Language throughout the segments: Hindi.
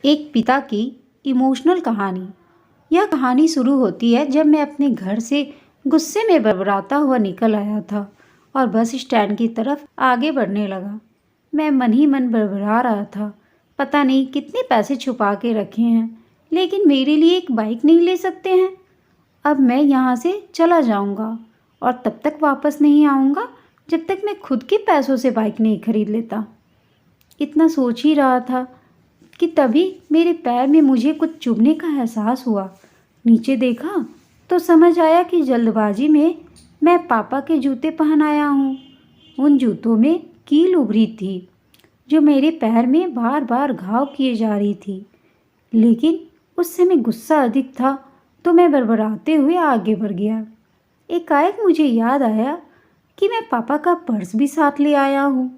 एक पिता की इमोशनल कहानी। यह कहानी शुरू होती है जब मैं अपने घर से गुस्से में बड़बड़ाता हुआ निकल आया था और बस स्टैंड की तरफ आगे बढ़ने लगा। मैं मन ही मन बड़बड़ा रहा था, पता नहीं कितने पैसे छुपा के रखे हैं, लेकिन मेरे लिए एक बाइक नहीं ले सकते हैं। अब मैं यहाँ से चला जाऊँगा और तब तक वापस नहीं आऊँगा जब तक मैं खुद के पैसों से बाइक नहीं खरीद लेता। इतना सोच ही रहा था कि तभी मेरे पैर में मुझे कुछ चुभने का एहसास हुआ। नीचे देखा तो समझ आया कि जल्दबाजी में मैं पापा के जूते पहन आया हूँ। उन जूतों में कील उभरी थी जो मेरे पैर में बार बार घाव किए जा रही थी, लेकिन उस समय गुस्सा अधिक था तो मैं बड़बड़ाते हुए आगे बढ़ गया। एकाएक मुझे याद आया कि मैं पापा का पर्स भी साथ ले आया हूँ।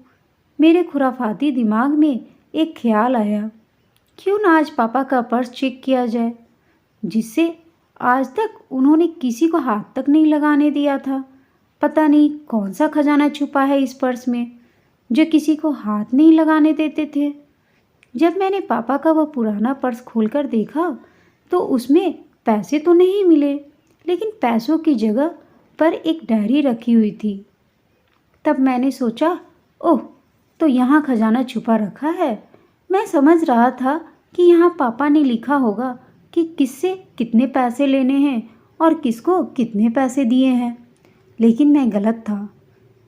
मेरे खुराफाती दिमाग में एक ख्याल आया, क्यों ना आज पापा का पर्स चेक किया जाए, जिससे आज तक उन्होंने किसी को हाथ तक नहीं लगाने दिया था। पता नहीं कौन सा खजाना छुपा है इस पर्स में जो किसी को हाथ नहीं लगाने देते थे। जब मैंने पापा का वह पुराना पर्स खोलकर देखा तो उसमें पैसे तो नहीं मिले, लेकिन पैसों की जगह पर एक डायरी रखी हुई थी। तब मैंने सोचा, ओह, तो यहाँ खजाना छुपा रखा है। मैं समझ रहा था कि यहाँ पापा ने लिखा होगा कि किससे कितने पैसे लेने हैं और किसको कितने पैसे दिए हैं, लेकिन मैं गलत था।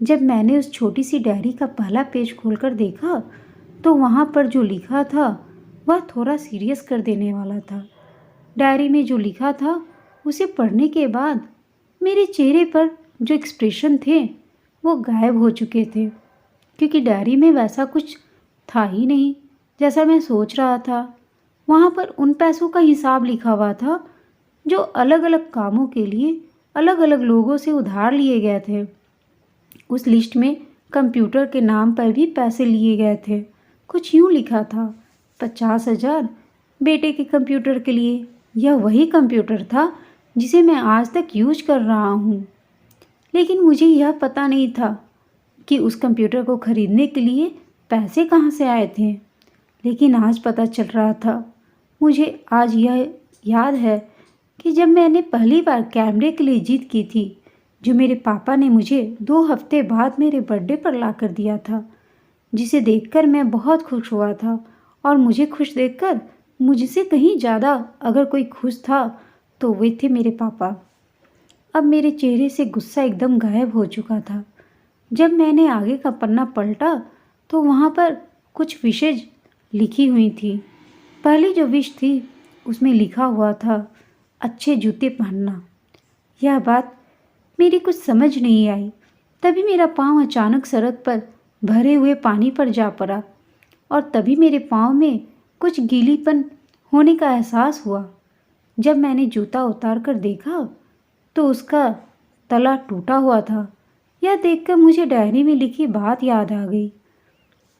जब मैंने उस छोटी सी डायरी का पहला पेज खोलकर देखा तो वहाँ पर जो लिखा था वह थोड़ा सीरियस कर देने वाला था। डायरी में जो लिखा था उसे पढ़ने के बाद मेरे चेहरे पर जो एक्सप्रेशन थे वो गायब हो चुके थे, क्योंकि डायरी में वैसा कुछ था ही नहीं जैसा मैं सोच रहा था। वहाँ पर उन पैसों का हिसाब लिखा हुआ था जो अलग अलग कामों के लिए अलग अलग लोगों से उधार लिए गए थे। उस लिस्ट में कंप्यूटर के नाम पर भी पैसे लिए गए थे। कुछ यूँ लिखा था, 50,000 बेटे के कंप्यूटर के लिए। यह वही कंप्यूटर था जिसे मैं आज तक यूज कर रहा हूँ, लेकिन मुझे यह पता नहीं था कि उस कंप्यूटर को खरीदने के लिए पैसे कहाँ से आए थे। लेकिन आज पता चल रहा था। मुझे आज यह याद है कि जब मैंने पहली बार कैमरे के लिए जिद की थी, जो मेरे पापा ने मुझे 2 हफ्ते बाद मेरे बर्थडे पर ला कर दिया था, जिसे देखकर मैं बहुत खुश हुआ था। और मुझे खुश देखकर मुझसे कहीं ज़्यादा अगर कोई खुश था तो वे थे मेरे पापा। अब मेरे चेहरे से गुस्सा एकदम गायब हो चुका था। जब मैंने आगे का पन्ना पलटा तो वहाँ पर कुछ विशेज लिखी हुई थी। पहली जो विश थी उसमें लिखा हुआ था, अच्छे जूते पहनना। यह बात मेरी कुछ समझ नहीं आई। तभी मेरा पाँव अचानक सड़क पर भरे हुए पानी पर जा पड़ा और तभी मेरे पाँव में कुछ गीलीपन होने का एहसास हुआ। जब मैंने जूता उतार कर देखा तो उसका तला टूटा हुआ था। यह देखकर मुझे डायरी में लिखी बात याद आ गई।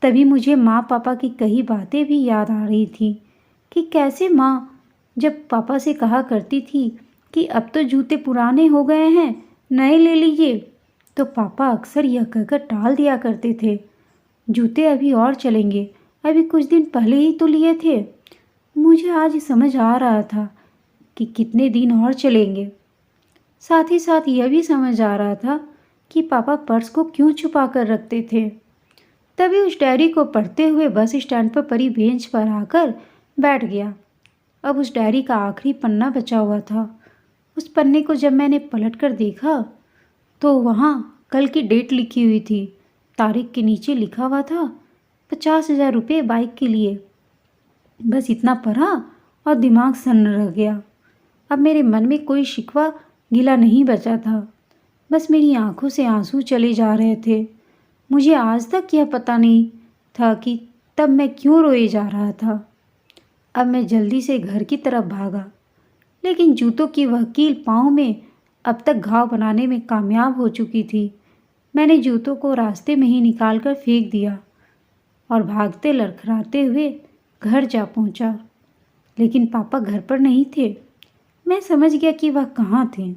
तभी मुझे माँ पापा की कही बातें भी याद आ रही थी कि कैसे माँ जब पापा से कहा करती थी कि अब तो जूते पुराने हो गए हैं, नए ले लीजिए, तो पापा अक्सर यह कहकर टाल दिया करते थे, जूते अभी और चलेंगे, अभी कुछ दिन पहले ही तो लिए थे। मुझे आज समझ आ रहा था कि कितने दिन और चलेंगे। साथ ही साथ यह भी समझ आ रहा था कि पापा पर्स को क्यों छुपा कर रखते थे। तभी उस डायरी को पढ़ते हुए बस स्टैंड पर पड़ी बेंच पर आकर बैठ गया। अब उस डायरी का आखिरी पन्ना बचा हुआ था। उस पन्ने को जब मैंने पलट कर देखा तो वहाँ कल की डेट लिखी हुई थी। तारीख के नीचे लिखा हुआ था 50,000 रुपये बाइक के लिए। बस इतना पढ़ा और दिमाग सन्न रह गया। अब मेरे मन में कोई शिकवा गिला नहीं बचा था, बस मेरी आंखों से आंसू चले जा रहे थे। मुझे आज तक यह पता नहीं था कि तब मैं क्यों रोए जा रहा था। अब मैं जल्दी से घर की तरफ भागा, लेकिन जूतों की वह कील पाँव में अब तक घाव बनाने में कामयाब हो चुकी थी। मैंने जूतों को रास्ते में ही निकाल कर फेंक दिया और भागते लड़खड़ाते हुए घर जा पहुंचा। लेकिन पापा घर पर नहीं थे। मैं समझ गया कि वह कहाँ थे।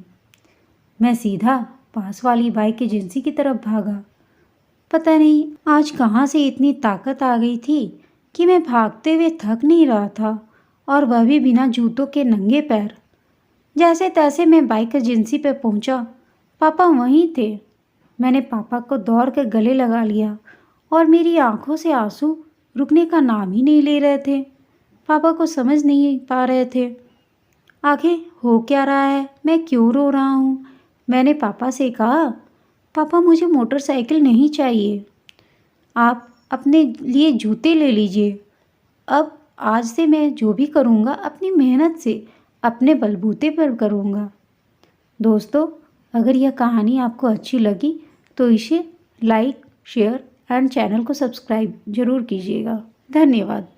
मैं सीधा पास वाली बाइक एजेंसी की तरफ भागा। पता नहीं आज कहाँ से इतनी ताकत आ गई थी कि मैं भागते हुए थक नहीं रहा था, और वह भी बिना जूतों के नंगे पैर। जैसे तैसे मैं बाइक एजेंसी पर पहुंचा। पापा वहीं थे। मैंने पापा को दौड़ कर गले लगा लिया और मेरी आंखों से आंसू रुकने का नाम ही नहीं ले रहे थे। पापा को समझ नहीं पा रहे थे आखिर हो क्या रहा है, मैं क्यों रो रहा हूँ। मैंने पापा से कहा, पापा मुझे मोटरसाइकिल नहीं चाहिए, आप अपने लिए जूते ले लीजिए। अब आज से मैं जो भी करूँगा अपनी मेहनत से अपने बलबूते पर करूँगा। दोस्तों, अगर यह कहानी आपको अच्छी लगी तो इसे लाइक, शेयर एंड चैनल को सब्सक्राइब ज़रूर कीजिएगा। धन्यवाद।